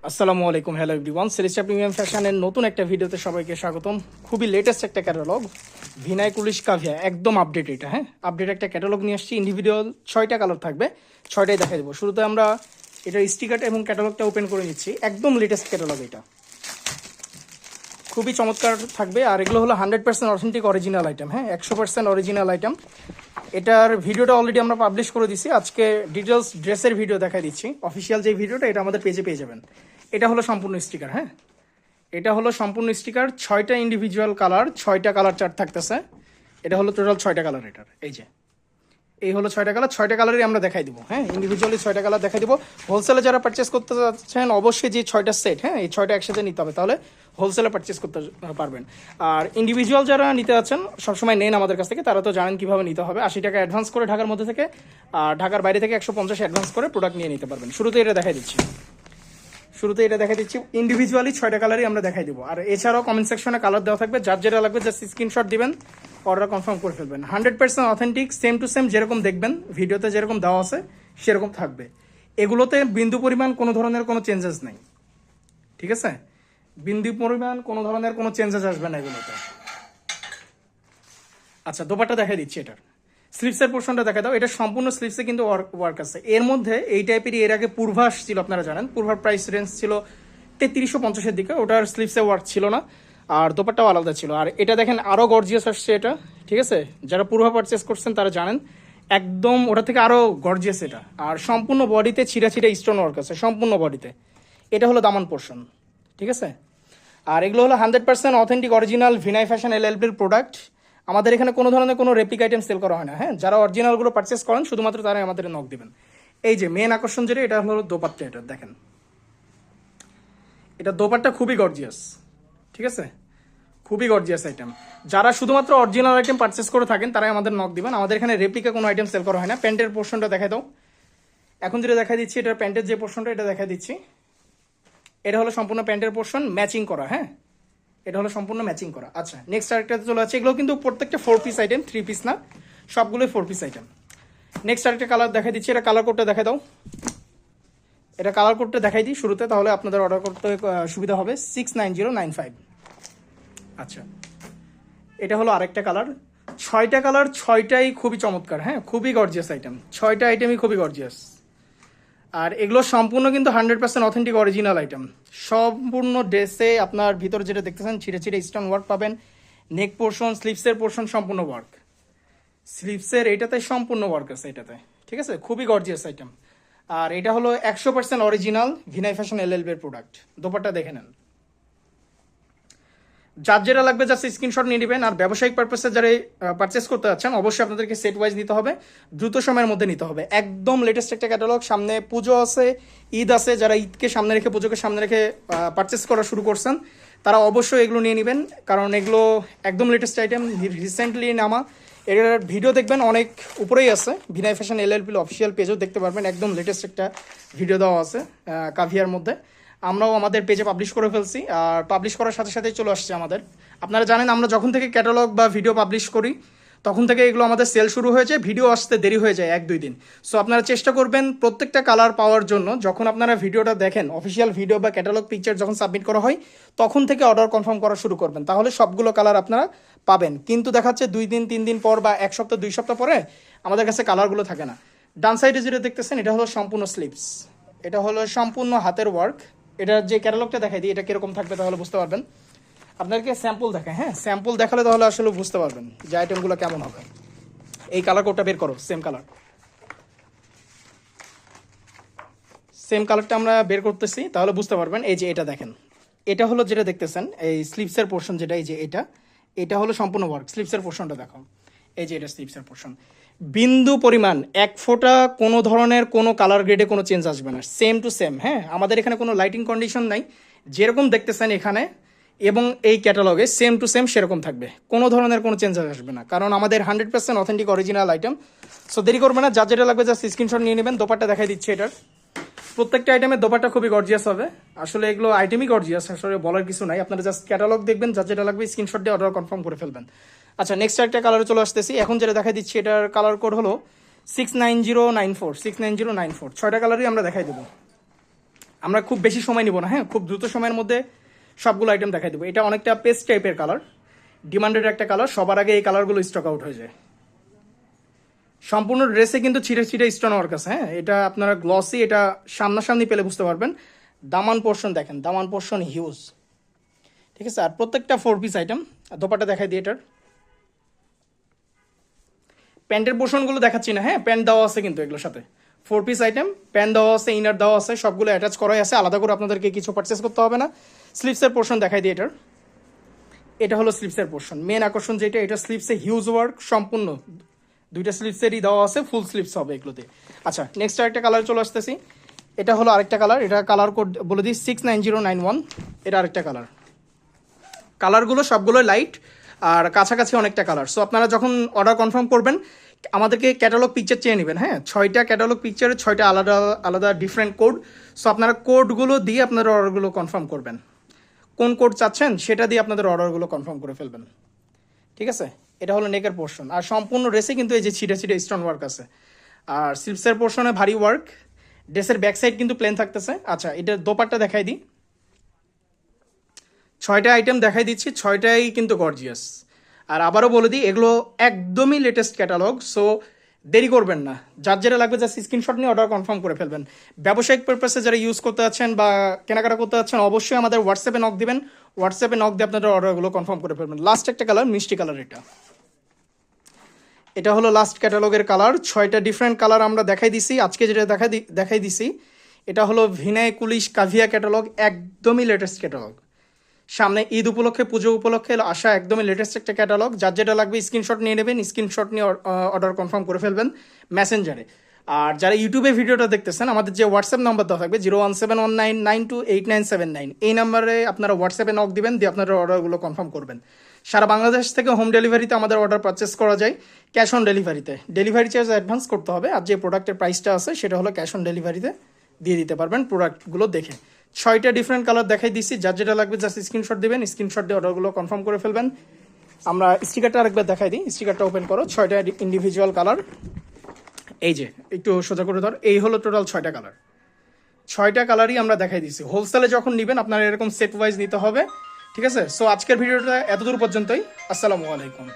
আসসালামু আলাইকুম, hello everyone. সেলিস্টা premium ফ্যাশনের নতুন একটা ভিডিওতে সবাইকে স্বাগতম। খুবই লেটেস্ট একটা ক্যাটালগ, ভিনাই কুলিশ কাভিয়া, একদম আপডেট এটা। হ্যাঁ, আপডেট একটা ক্যাটালগ নিয়ে আসছি। ইন্ডিভিজুয়াল 6টা কালার থাকবে, 6টাই দেখা দেবো। শুরুতে আমরা এটার স্টিকারটা এবং ক্যাটালগটা ওপেন করে নিচ্ছি। একদম লেটেস্ট ক্যাটালগ এটা, খুবই চমৎকার থাকবে। আর এগুলো হলো 100% অথেন্টিক অরিজিনাল আইটেম। হ্যাঁ, 100% অরিজিনাল আইটেম। এটার ভিডিওটা অলরেডি আমরা পাবলিশ করে দিচ্ছি। আজকে ডিটেলস ড্রেসের ভিডিও দেখা দিচ্ছি। অফিসিয়াল যে ভিডিওটা, এটা আমাদের পেজে পেয়ে যাবেন। এটা হলো সম্পূর্ণ স্টিকার। হ্যাঁ, এটা হলো সম্পূর্ণ স্টিকার। 6টা ইন্ডিভিজুয়াল কালার, 6টা কালার চার্ট থাকতেছে। এটা হলো টোটাল 6টা কালার এটার। এই হলো 6টা কালার, 6টা কালারই আমরা দেখাই দিব। হ্যাঁ, ইন্ডিভিজুয়ালি 6টা কালার দেখাই দিব। হোলসেলে যারা পারচেস করতে চাচ্ছেন, অবশ্যই যে 6টা সেট, হ্যাঁ, এই 6টা একসাথে নিতে হবে, তাহলে হোলসেলে পারচেস করতে পারবেন। আর ইন্ডিভিজুয়াল যারা নিতে যাচ্ছেন, সবসময় নেন আমাদের কাছ থেকে, তারা তো জানেন কীভাবে নিতে হবে। 80 টাকা অ্যাডভান্স করে ঢাকার মধ্যে থেকে, আর ঢাকার বাইরে থেকে 150 অ্যাডভান্স করে প্রোডাক্ট নিয়ে নিতে পারবেন। শুরুতে এটা দেখাই দিচ্ছি। ইন্ডিভিজুয়ালি 6টা কালারই আমরা দেখাই দিব। আর এছাড়াও কমেন্ট সেকশনে কালার দেওয়া থাকবে, যার যেটা লাগবে জাস্ট স্ক্রিনশট দিবেন, অর্ডার কনফার্ম করে ফেলবেন। 100% অথেন্টিক, সেম টু সেম যেরকম দেখবেন ভিডিওতে যেরকম দেওয়া আছে সেরকম থাকবে। এগুলোতে বিন্দু পরিমাণ কোনো ধরনের কোনো চেঞ্জেস নেই, ঠিক আছে? বিন্দু পরিমাণ কোনো ধরনের কোনো চেঞ্জেস আসবে না এগুলোতে। আচ্ছা, দোপাট্টা দেখাই দিচ্ছি। এটার স্লিপসের পোর্শনটা দেখা দাও। এটা সম্পূর্ণ স্লিপসে কিন্তু ওয়ার্ক আছে। এর মধ্যে এই টাইপেরই এর আগে পূর্ভাস ছিল, আপনারা জানেন। পূর্ভার প্রাইস রেঞ্জ ছিল 3350-এর দিকে, ওটার স্লিপসে ওয়ার্ক ছিল না, আর দোপাট্টাও আলাদা ছিল। আর এটা দেখেন আরও গর্জিয়াস আসছে এটা, ঠিক আছে? যারা পূর্ভা পারচেস করছেন তারা জানেন, একদম ওটা থেকে আরও গর্জিয়াস এটা। আর সম্পূর্ণ বডিতে ছিঁড়া ছিঁড়া স্টোন ওয়ার্ক আছে, সম্পূর্ণ বডিতে। এটা হলো দামান পোর্শন, ঠিক আছে? আর এগুলো হলো 100% অথেন্টিক অরিজিনাল ভিনাই ফ্যাশন এলএলবির প্রোডাক্ট। আমাদের এখানে কোনো ধরনের কোনো রেপ্লিক আইটেম সেল করা হয় না। হ্যাঁ, যারা অরিজিনালগুলো পারচেস করেন শুধুমাত্র তারাই আমাদের নক দেবেন। এই যে মেন আকর্ষণ যেটা, এটা হলো দোপাট্টা। এটা দেখেন, এটা দোপাট্টা খুবই গর্জিয়াস, ঠিক আছে? খুবই গর্জিয়াস আইটেম। যারা শুধুমাত্র অরিজিনাল আইটেম পারচেস করে থাকেন তারাই আমাদের নক দিবেন। আমাদের এখানে রেপ্লিকা কোনো আইটেম সেল করা হয় না। প্যান্টের পোর্শনটা দেখাই দাও। এখন যেটা দেখা দিচ্ছি, এটার প্যান্টের যে পোর্শনটা, এটা দেখা দিচ্ছি। এটা হলো সম্পূর্ণ প্যান্টের পোর্শন, ম্যাচিং করা। হ্যাঁ, এটা হলো সম্পূর্ণ ম্যাচিং করা। আচ্ছা, নেক্সট আরেকটাতে চলে আছে। এগুলো কিন্তু প্রত্যেকটা 4 পিস আইটেম, 3 পিস না, সবগুলোই 4 পিস আইটেম। নেক্সট আরেকটা কালার দেখা দিচ্ছি। এটা কালার কোডটা দেখা দাও। এটা কালার কোডটা দেখাই দিই শুরুতে, তাহলে আপনাদের অর্ডার করতে সুবিধা হবে। 69095। আচ্ছা, এটা হলো আরেকটা কালার। 6টা কালার, 6টাই খুবই চমৎকার। হ্যাঁ, খুবই গর্জিয়াস আইটেম। 6টা আইটেমই খুবই গর্জিয়াস। আর এগুলো সম্পূর্ণ কিন্তু 100% অথেন্টিক অরিজিনাল আইটেম। সম্পূর্ণ ড্রেসে আপনার ভিতরে যেটা দেখতেছেন, ছিঁড়ে ছিঁড়ে স্টোন ওয়ার্ক পাবেন। নেক পোর্শন, স্লিভসের পোর্শন সম্পূর্ণ ওয়ার্ক। স্লিভসের এটাতে সম্পূর্ণ ওয়ার্ক আছে এটাতে, ঠিক আছে? খুবই গর্জিয়াস আইটেম। আর এটা হলো 100% অরিজিনাল ভিনাই ফ্যাশন এলএলবির প্রোডাক্ট। দোপাট্টা দেখে নেন। যার যেটা লাগবে জাস্ট স্ক্রিনশট নিয়ে নেবেন। আর ব্যবসায়িক পারপাসে যারা পারচেস করতে যাচ্ছেন, অবশ্যই আপনাদেরকে সেট ওয়াইজ নিতে হবে, দ্রুত সময়ের মধ্যে নিতে হবে। একদম লেটেস্ট একটা ক্যাটালগ। সামনে পুজো আছে, ঈদ আছে। যারা ঈদকে সামনে রেখে, পুজোকে সামনে রেখে পারচেস করা শুরু করছেন, তারা অবশ্যই এগুলো নিয়ে নেবেন, কারণ এগুলো একদম লেটেস্ট আইটেম, রিসেন্টলি নামা। এর ভিডিও দেখবেন অনেক উপরেই আছে, ভিনাই ফ্যাশন এলএলপি অফিসিয়াল পেজও দেখতে পারবেন। একদম লেটেস্ট একটা ভিডিও দেওয়া আছে কাভিয়ার মধ্যে। আমরাও আমাদের পেজে পাবলিশ করে ফেলছি, আর পাবলিশ করার সাথে সাথেই চলে আসছে আমাদের। আপনারা জানেন, আমরা যখন থেকে ক্যাটালগ বা ভিডিও পাবলিশ করি তখন থেকে এগুলো আমাদের সেল শুরু হয়ে যায়। ভিডিও আসতে দেরি হয়ে যায় 1-2 দিন। সো আপনারা চেষ্টা করবেন প্রত্যেকটা কালার পাওয়ার জন্য। যখন আপনারা ভিডিওটা দেখেন, অফিসিয়াল ভিডিও বা ক্যাটালগ পিকচার যখন সাবমিট করা হয়, তখন থেকে অর্ডার কনফার্ম করা শুরু করবেন, তাহলে সবগুলো কালার আপনারা পাবেন। কিন্তু দেখাচ্ছে 2 দিন 3 দিন পর বা 1 সপ্তাহ 2 সপ্তাহ পরে আমাদের কাছে কালারগুলো থাকে না। ডান সাইডে যেটা দেখতেছেন, এটা হলো সম্পূর্ণ স্লিভস। এটা হলো সম্পূর্ণ হাতের ওয়ার্ক। এটার যে ক্যাটালগটা দেখাই দিই, এটা কিরকম থাকবে তাহলে বুঝতে পারবেন। আপনাদেরকে স্যাম্পল দেখায়। হ্যাঁ, স্যাম্পল দেখালে তাহলে আসলে বুঝতে পারবেন যে আইটেমগুলো কেমন হবে। এই কালার কোডটা বের করো, সেম কালার। সেম কালারটা আমরা বের করতেছি, তাহলে বুঝতে পারবেন। এই যে এটা দেখেন, এটা হলো যেটা দেখতেছেন, এই স্লিভসের পোর্শন যেটা, এই যে এটা হলো সম্পূর্ণ ওয়ার্ক। স্লিভসের পোর্শনটা দেখো, এই যে এটা স্লিভসের পোর্শন। বিন্দু পরিমাণ 1 ফোঁটা কোনো ধরনের কোনো কালার গ্রেডে কোনো চেঞ্জ আসবে না, সেম টু সেম। হ্যাঁ, আমাদের এখানে কোনো লাইটিং কন্ডিশন নাই, যেরকম দেখতেছেন এখানে এবং এই ক্যাটালগে সেম টু সেম সেরকম থাকবে। কোনো ধরনের কোনো চেঞ্জ আসবে না, কারণ আমাদের 100% অথেন্টিক অরিজিনাল আইটেম। সো দেরি করবে না, যার যেটা লাগবে জাস্ট স্ক্রিনশট নিয়ে নেবেন। দোপাট্টা দেখাই দিচ্ছে। এটার প্রত্যেকটা আইটেমের দোপাট্টা খুবই গর্জিয়াস হবে। আসলে এগুলো আইটেমই গর্জিয়াস, আসলে বলার কিছু নাই। আপনারা জাস্ট ক্যাটালগ দেখবেন, যার যেটা লাগবে স্ক্রিনশট দিয়ে অর্ডার কনফার্ম করে ফেলবেন। আচ্ছা, নেক্সট একটা কালারে চলে আসতেছি। এখন যেটা দেখা দিচ্ছি, এটার কালার কোড হলো 69094। 69094, 6টা কালারই আমরা দেখাই দেবো। আমরা খুব বেশি সময় নিব না, হ্যাঁ, খুব দ্রুত সময়ের মধ্যে সবগুলো আইটেম দেখাই দেবো। এটা অনেকটা পেস্ট টাইপের কালার, ডিমান্ডেড একটা কালার, সবার আগে এই কালারগুলো স্টক আউট হয়ে যায়। সম্পূর্ণ ড্রেসে কিন্তু ছিটে ছিটে স্টোন ওয়ার্ক আছে, হ্যাঁ, এটা আপনারা গ্লসি, এটা সামনাসামনি পেলে বুঝতে পারবেন। দামান পোর্শন দেখেন, দামান পোর্শন হিউজ, ঠিক আছে। আর প্রত্যেকটা 4 পিস আইটেম। দোপাটা দেখাই দিই এটার। প্যান্টের পোর্শনগুলো দেখাচ্ছি না, হ্যাঁ, প্যান্ট দেওয়া আছে কিন্তু এগুলোর সাথে। 4 পিস আইটেম, প্যান্ট দেওয়া আছে, ইনার দেওয়া আছে, সবগুলো অ্যাটাচ করাই আছে, আলাদা করে আপনাদেরকে কিছু পারচেস করতে হবে না। স্লিভসের পোর্শন দেখাই দিই এটার। এটা হলো স্লিভসের পোর্শন, মেন আকর্ষণ যেটা, এটা স্লিভসে হিউজ ওয়ার্ক সম্পূর্ণ, দুইটা স্লিভসেরই দেওয়া আছে, ফুল স্লিভস হবে এগুলোতে। আচ্ছা, নেক্সট আরেকটা কালার চলে আসতেছি। এটা হলো আরেকটা কালার, এটা কালার কোড বলে দিই 69091। এটা আরেকটা কালার। কালারগুলো সবগুলো লাইট আর কাছাকাছি অনেকটা কালার। সো আপনারা যখন অর্ডার কনফার্ম করবেন আমাদেরকে ক্যাটালগ পিকচার চেয়ে নেবেন, হ্যাঁ, 6টা ক্যাটালগ পিকচারে 6টা আলাদা আলাদা ডিফারেন্ট কোড। সো আপনারা কোডগুলো দিয়ে আপনারা অর্ডারগুলো কনফার্ম করবেন, কোন কোড চাচ্ছেন সেটা দিয়ে আপনাদের অর্ডারগুলো কনফার্ম করে ফেলবেন, ঠিক আছে। এটা হলো নেকের পোর্শন, আর সম্পূর্ণ ড্রেসে কিন্তু এই যে ছিটে ছিটে স্টোন ওয়ার্ক আছে, আর স্লিভসের পোর্শনে ভারী ওয়ার্ক। ড্রেসের ব্যাক সাইড কিন্তু প্লেন থাকতেছে। আচ্ছা, এটার দোপাট্টা দেখাই দিই। 6টা আইটেম দেখাই দিচ্ছি, 6টাই কিন্তু গর্জিয়াস। আর আবারও বলে দিই, এগুলো একদমই লেটেস্ট ক্যাটালগ। সো দেরি করবেন না, যার যেটা লাগবে জাস্ট স্ক্রিনশট নিয়ে অর্ডার কনফার্ম করে ফেলবেন। ব্যবসায়িক পারপাসে যারা ইউজ করতে যাচ্ছেন বা কেনাকাটা করতে যাচ্ছেন অবশ্যই আমাদের হোয়াটসঅ্যাপে নক দিবেন, হোয়াটসঅ্যাপে নক দিয়ে আপনাদের অর্ডারগুলো কনফার্ম করে ফেলবেন। লাস্ট একটা কালার, মিষ্টি কালার, এটা হলো লাস্ট ক্যাটালগের কালার। 6টা ডিফারেন্ট কালার আমরা দেখাই দিছি, আজকে যেটা দেখাই দিছি এটা হলো ভিনাই কুলিশ কাভিয়া ক্যাটালগ, একদমই লেটেস্ট ক্যাটালগ। সামনে ঈদ উপলক্ষে, পুজো উপলক্ষে আসা একদমই লেটেস্ট একটা ক্যাটালগ। যার যেটা লাগবে স্ক্রিনশট নিয়ে নেবেন, স্ক্রিনশট নিয়ে অর্ডার কনফার্ম করে ফেলবেন মেসেঞ্জারে। আর যারা ইউটিউবে ভিডিওটা দেখতেছেন, আমাদের যে হোয়াটসঅ্যাপ নাম্বার দেওয়া থাকবে 01719928979, এই নাম্বারে আপনারা হোয়াটসঅ্যাপে নক দিবেন, দিয়ে আপনারা অর্ডারগুলো কনফার্ম করবেন। সারা বাংলাদেশ থেকে হোম ডেলিভারিতে আমাদের অর্ডার পারচেস করা যায়, ক্যাশ অন ডেলিভারিতে। ডেলিভারি চার্জ অ্যাডভান্স করতে হবে, আর যে প্রোডাক্টের প্রাইসটা আছে সেটা হলো ক্যাশ অন ডেলিভারিতে দিয়ে দিতে পারবেন প্রোডাক্টগুলো দেখে। 6টা ডিফারেন্ট কালার দেখাই দিচ্ছি, যার যেটা লাগবে জাস্ট স্ক্রিনশট দিবেন, স্ক্রিনশট দিয়ে অর্ডারগুলো কনফার্ম করে ফেলবেন। আমরা স্টিকারটা আরেকবার দেখাই দিই, স্টিকারটা ওপেন করো। 6টা ইন্ডিভিজুয়াল কালার, এই যে একটু সোজা করে ধর, এই হলো টোটাল 6টা কালার। 6টা কালারই আমরা দেখাই দিচ্ছি। হোলসেলে যখন নেবেন আপনারা এরকম সেট ওয়াইজ নিতে হবে, ঠিক আছে। সো আজকের ভিডিওটা এতদূর পর্যন্তই। আসসালামু আলাইকুম।